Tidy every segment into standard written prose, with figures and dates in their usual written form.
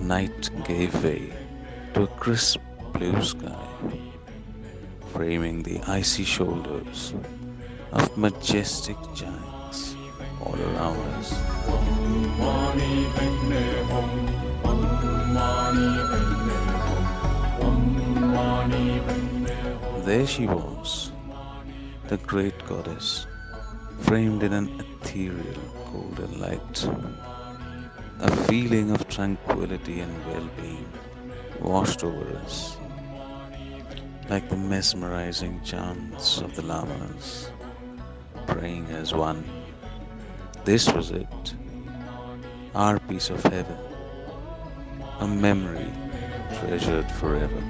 night gave way to a crisp blue sky, framing the icy shoulders of majestic giants all around us. There she was, the great goddess, framed in an ethereal golden light. A feeling of tranquility and well being washed over us, like the mesmerizing chants of the lamas, praying as one. This was it, our piece of heaven, a memory treasured forever.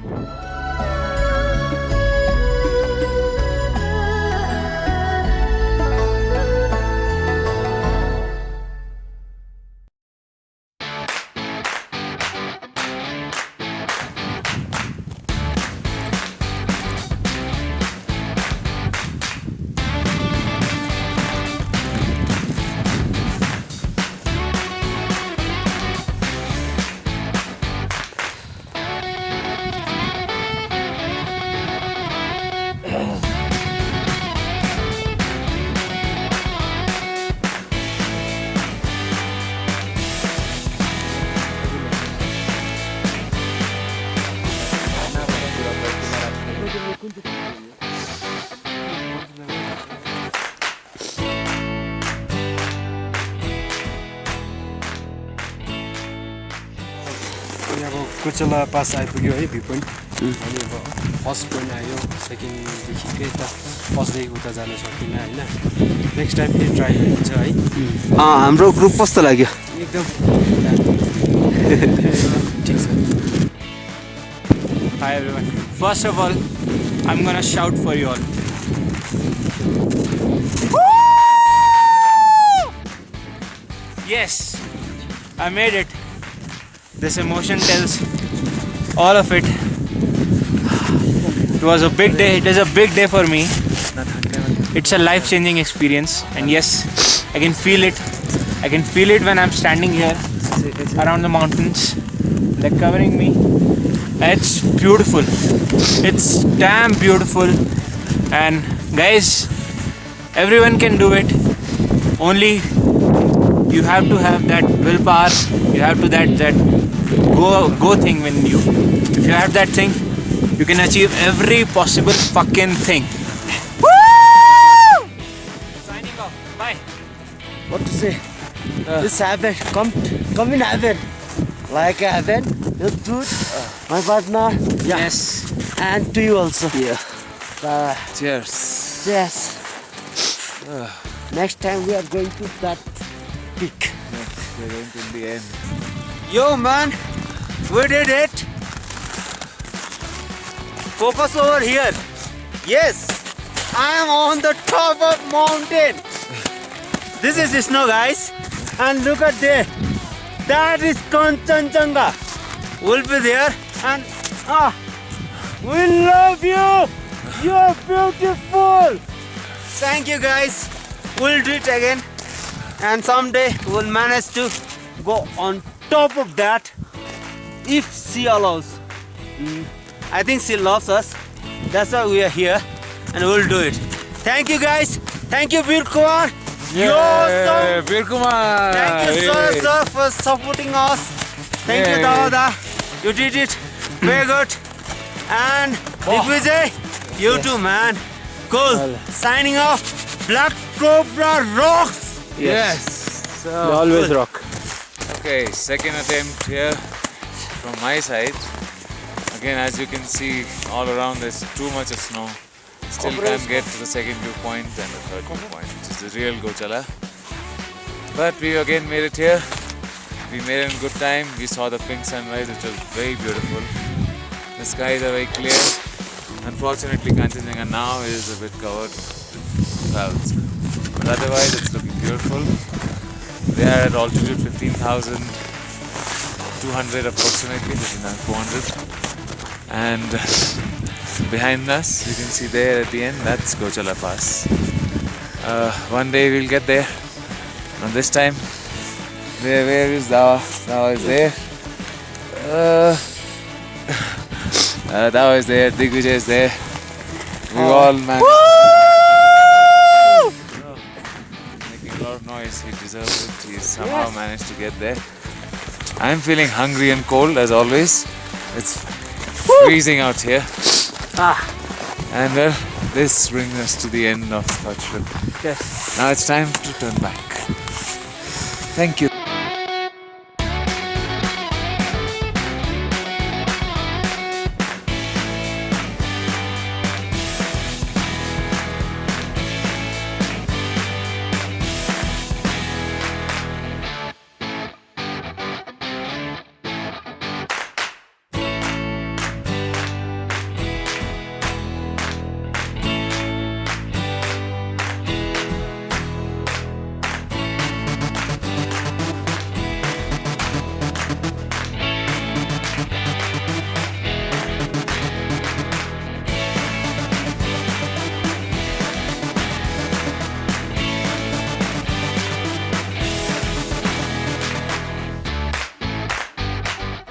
अब कोचेला पास आइपुग्यो है view point अनि अब first point आयो सेकेन्डदेखि फेरि त फर्स्टदेखि उता जान सकिनँ होइन नेक्स्ट टाइम फेरि ट्राई गरिन्छ है हाम्रो ग्रुप कस्तो लाग्यो एकदम ठिक छ Hi everyone. First of all, I'm gonna shout for you all. Yes, I made it. This emotion tells all of it. It was a big day. It is a big day for me. It's a life-changing experience, and yes, I can feel it. I can feel it when I'm standing here around the mountains. They're covering me. It's beautiful. It's damn beautiful. And guys, everyone can do it. Only you have to have that willpower. You have to that go thing when you. If you have that thing, you can achieve every possible fucking thing. Woo! Signing off. Bye. What to say? This heaven, come in heaven. Like heaven, you dude, my partner. Yeah. Yes. And to you also. Yeah. Cheers. Yes. Next time we are going to that peak. We're going to the end. Yo man, we did it. Focus over here. Yes, I am on the top of mountain. This is snow, guys. And look at there. That is Kanchenjunga. We'll be there and we love you. You're beautiful. Thank you guys. We'll do it again. And someday we'll manage to go on top of that if she allows. I think she loves us. That's why we are here and we'll do it. Thank you guys. Thank you Veer Kumar. You're awesome. Veer Kumar. Thank you so much for supporting us. Thank you Dada. You did it very good. And Digvijay, you too man. Cool. Signing off. Black Cobra rocks. Yes. They always rock. Okay, second attempt here from my side. Again, as you can see, all around there's too much of snow. Still can't get to the second viewpoint and the third viewpoint, which is the real Gochala. But we again made it here. We made it in good time. We saw the pink sunrise, which was very beautiful. The skies are very clear. Unfortunately, Kanchenjunga now is a bit covered with clouds. But otherwise, it's looking beautiful. They are at altitude 15,200 approximately, 15,400. And behind us, you can see there at the end, that's Gochala Pass. One day we'll get there. And this time, where is Dawa? Dawa is there. That was there. Digvijay is there. We all managed. Making a lot of noise. He deserves it. He somehow managed to get there. I'm feeling hungry and cold as always. It's freezing out here. And well, this brings us to the end of our trip. Yes. Now it's time to turn back. Thank you.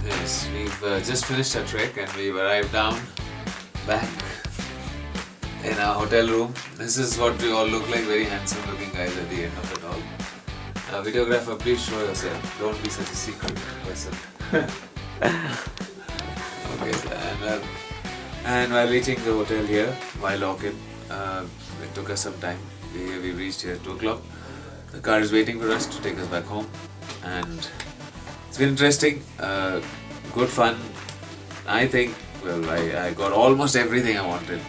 Yes, we've just finished our trek and we've arrived down back in our hotel room. This is what we all look like, very handsome looking guys at the end of it all. Videographer, please show yourself. Don't be such a secret person. Okay, and while reaching the hotel here, while Orchid, it took us some time. We reached here at 2 o'clock. The car is waiting for us to take us back home, and it's been interesting, good fun. I think, well, I got almost everything I wanted.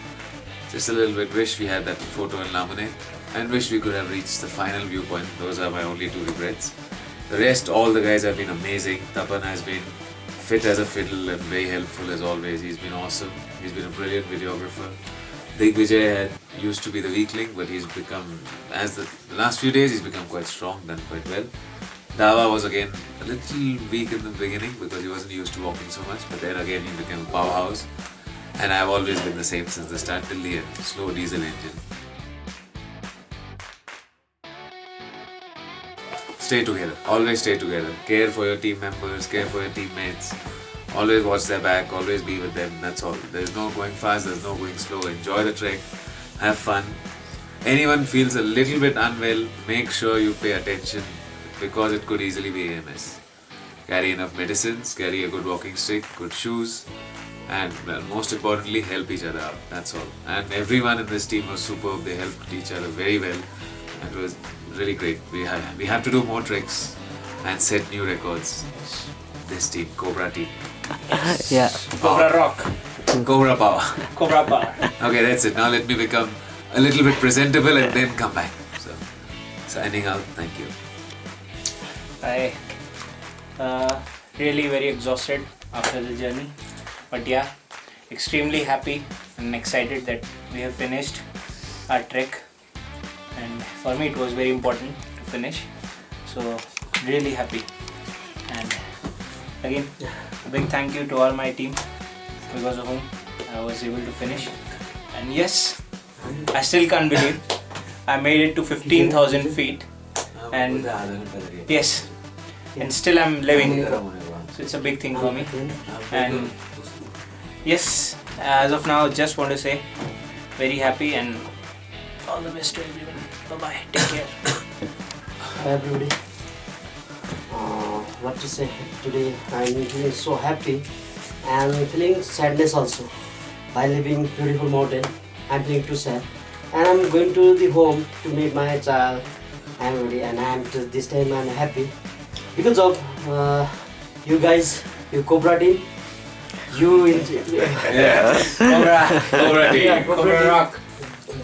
Just a little bit wish we had that photo in Lamane, and wish we could have reached the final viewpoint. Those are my only 2 regrets. The rest, all the guys have been amazing. Tapan has been fit as a fiddle and very helpful as always. He's been awesome. He's been a brilliant videographer. Digvijay used to be the weak link, but he's become, as the last few days, he's become quite strong, done quite well. Dava was again a little weak in the beginning because he wasn't used to walking so much, but then again he became a powerhouse. And I've always been the same since the start till the end. Slow diesel engine. Stay together. Always stay together. Care for your team members, care for your teammates. Always watch their back, always be with them, that's all. There's no going fast, there's no going slow. Enjoy the trek, have fun. Anyone feels a little bit unwell, make sure you pay attention because it could easily be AMS. Carry enough medicines, carry a good walking stick, good shoes, and well, most importantly, help each other out, that's all. And everyone in this team was superb, they helped each other very well. It was really great. We have to do more treks and set new records. This team, Cobra team. Yeah. Cobra Rock. Cobra power. Cobra Power. Okay, that's it. Now let me become a little bit presentable and then come back. So, signing out. Thank you. I really very exhausted after the journey, but yeah, extremely happy and excited that we have finished our trek, and for me it was very important to finish, so really happy. And again, a big thank you to all my team because of whom I was able to finish. And yes, I still can't believe I made it to 15,000 feet, and yes, and still I'm living, so it's a big thing for me. And yes, as of now, just want to say very happy and all the best to everyone. Bye bye, take care. Hi everybody. What to say? Today I'm feeling so happy and feeling sadness also. By living beautiful mountain, I'm feeling too sad. And I'm going to the home to meet my child. I'm ready, and this time I'm happy because of you guys, you Cobra team. You Cobra team. Cobra Rock.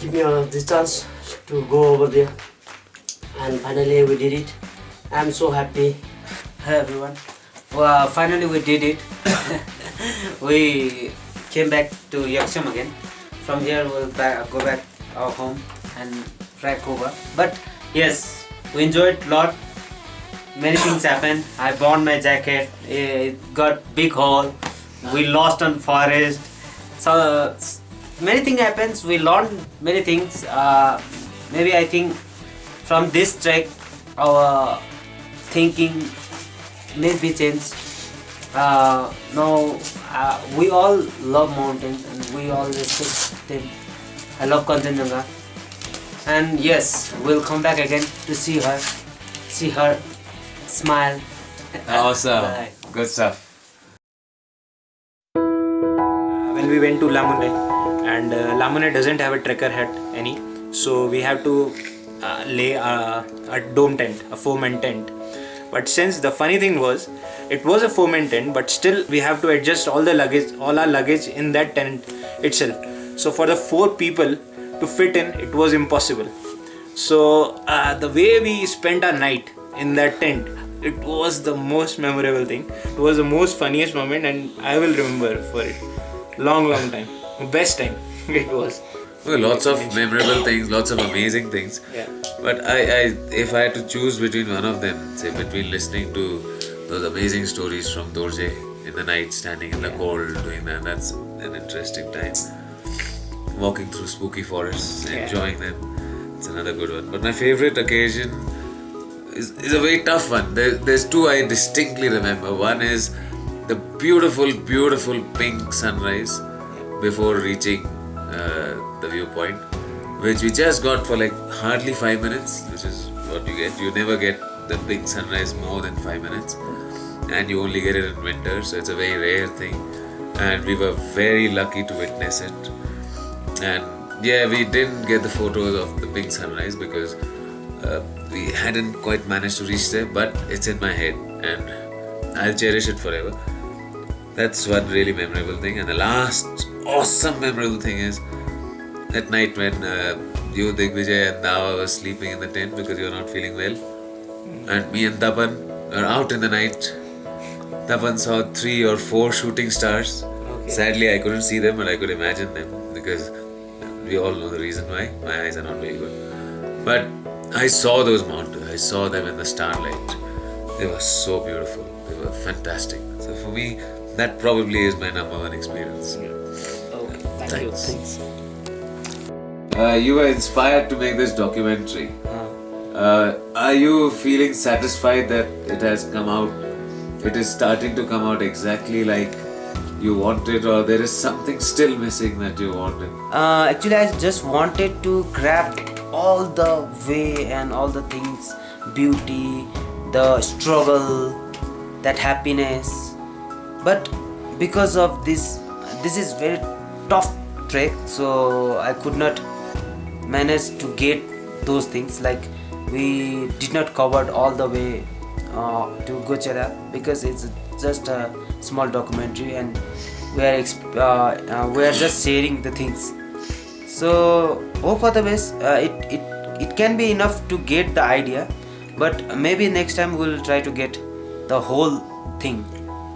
give me this chance to go over there, and finally we did it. I'm so happy. Hi everyone. Well, finally we did it. We came back to Yaksham again. From here we'll go back our home and try Cobra. But yes, we enjoyed a lot. Many things happened. I burned my jacket. It got big hole. We lost on forest. So many things happens. We learned many things. Maybe I think from this trek our thinking may be changed. Now we all love mountains and we all respect them. I love Kanchenjunga, and yes, we'll come back again to see her smile. Awesome. Bye. Good stuff. When we went to Lamune, and Lamune doesn't have a trekker hut any, so we have to lay a dome tent, a foam tent. But since the funny thing was, it was a foam tent, but still we have to adjust all our luggage in that tent itself. So for the 4 people to fit in, it was impossible. So the way we spent our night in that tent, it was the most memorable thing. It was the most funniest moment, and I will remember for it. Long time. Best time it was. Well, lots of memorable things, lots of amazing things. Yeah. But if I had to choose between one of them, say between listening to those amazing stories from Dorje in the night, standing in the cold, doing that's an interesting time. Walking through spooky forests, enjoying them, it's another good one. But my favorite occasion is a very tough one. There's 2 I distinctly remember. One is the beautiful pink sunrise before reaching the viewpoint, which we just got for like hardly 5 minutes, which is what you get. You never get the pink sunrise more than 5 minutes, and you only get it in winter, so it's a very rare thing. And we were very lucky to witness it. And yeah, we didn't get the photos of the pink sunrise because we hadn't quite managed to reach there, but it's in my head and I'll cherish it forever. That's one really memorable thing. And the last awesome memorable thing is at night when you, Digvijay and Dava were sleeping in the tent because you were not feeling well, and me and Tapan were out in the night. Tapan saw 3 or 4 shooting stars. Okay. Sadly, I couldn't see them, but I could imagine them because we all know the reason why. My eyes are not very good. But I saw those mountains. I saw them in the starlight. They were so beautiful. They were fantastic. So for me, that probably is my number 1 experience. Okay, thank you. Thanks. You were inspired to make this documentary. Are you feeling satisfied that it has come out? It is starting to come out exactly like you wanted, or there is something still missing that you wanted? Actually, I just wanted to grab all the way and all the things, beauty, the struggle, that happiness. But because of this is very tough trek, so I could not manage to get those things. Like we did not cover all the way to Gochera because it's just a small documentary and we are just sharing the things. So hope for the best. It can be enough to get the idea, but maybe next time we'll try to get the whole thing,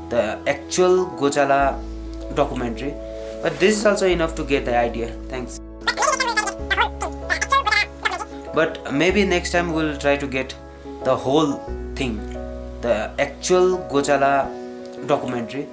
the actual Gochala documentary. But this is also enough to get the idea. Thanks. But maybe next time we'll try to get the whole thing, the actual Gochala documentary.